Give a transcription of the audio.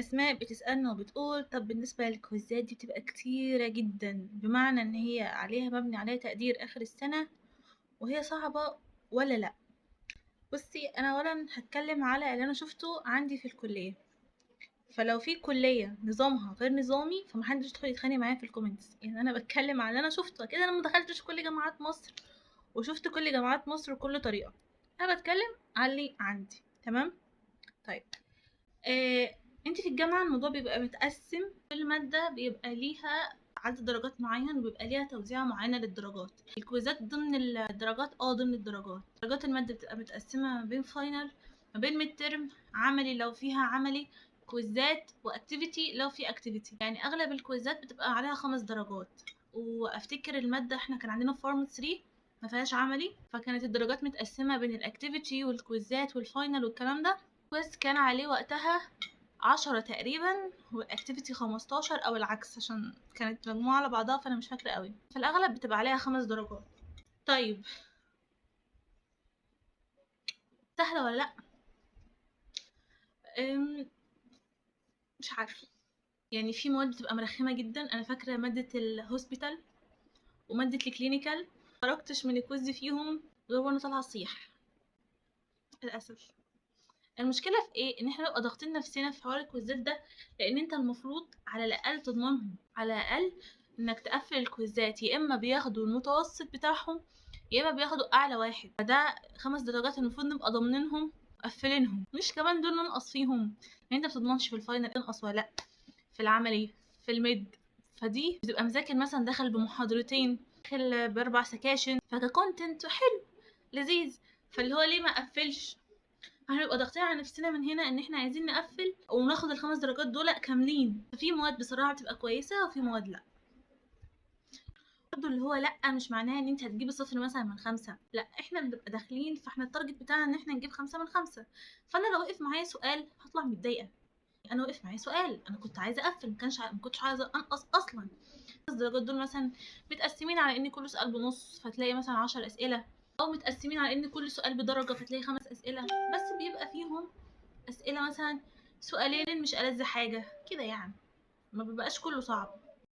أسماء بتسألنا وبتقول طب بالنسبة للكويزات دي بتبقى كتيرة جدا، بمعنى إن هي مبني عليها تقدير آخر السنة وهي صعبة ولا لأ؟ بصي، أنا أولا هتكلم على اللي أنا شفته عندي في الكلية. فلو في كلية نظامها غير نظامي فمحدش يدخل يتخانق معايا في الكومنتس، يعني أنا بتكلم على اللي أنا شفته. أكيد أنا مدخلتش كل جامعات مصر وشفت كل جامعات مصر وكل طريقة. أنا بتكلم على اللي عندي. تمام؟ طيب، انت في الجامعة الموضوع بيبقى متقسم، كل مادة بيبقى ليها عدد درجات معين وبيبقى ليها توزيعة معينة للدرجات. الكويزات ضمن الدرجات، ضمن الدرجات. درجات المادة بتبقى متقسمة ما بين فاينل، ما بين ميد ترم، عملي لو فيها عملي، كويزات واكتيفيتي لو في اكتيفيتي. يعني اغلب الكويزات بتبقى عليها 5 درجات. وافتكر المادة احنا كان عندنا فورم 3 ما فيهاش عملي، فكانت الدرجات متقسمة بين الاكتيفيتي والكويزات والفاينل والكلام ده. كويز كان عليه وقتها 10 تقريبا والاكتيفيتي 15 او العكس، عشان كانت مجموعة على بعضها فانا مش فاكرة قوي. في الاغلب بتبقى عليها 5 درجات. طيب، سهلة ولا لا؟ مش عارفة. يعني في مواد بتبقى مرخمة جدا. انا فاكرة مادة الهوسبيتال ومادة الكلينيكال، مخرجتش من الكويز فيهم غير وانا طالعة اصيح للاسف. المشكله في ايه؟ ان احنا نبقى ضاغطين نفسنا في حوار الكويزات ده، لان انت المفروض على الاقل تضمنهم، على الاقل انك تقفل الكويزات. يا اما بياخدوا المتوسط بتاعهم يا اما بياخدوا اعلى واحد، فده 5 درجات المفروض نبقى ضامنينهم مقفلينهم، مش كمان دول ننقص فيهم. يعني انت متضمنش في الفاينل تنقص ولا لا، في العملي، في الميد. فدي بتبقى مذاكر مثلا داخل بمحاضرتين، داخل ب4 سكاشن، فككونتنت حلو لذيذ. فاللي هو ليه ما قفلش؟ هنبقى ضاغطين على نفسنا من هنا ان احنا عايزين نقفل وناخد ال5 درجات دول كاملين. ففي مواد بصراحه بتبقى كويسه وفي مواد لا. برضه اللي هو لا مش معناه ان انت هتجيبي 0 مثلا من 5، لا، احنا بنبقى داخلين فاحنا التارجت بتاعنا ان احنا نجيب 5 من 5. فانا لو وقف معايا سؤال هطلع متضايقه. انا وقف معايا سؤال، انا كنت عايزه اقفل، ما كنتش عايزه انقص اصلا. ال5 درجات دول مثلا متقسمين على ان كل سؤال بنص فتلاقي مثلا 10 اسئله، او متقسمين على ان كل سؤال بدرجه فتلاقي 5 اسئله، بس بيبقى فيهم اسئله مثلا سؤالين مش ألذ حاجه كده، يعني ما بيبقاش كله صعب.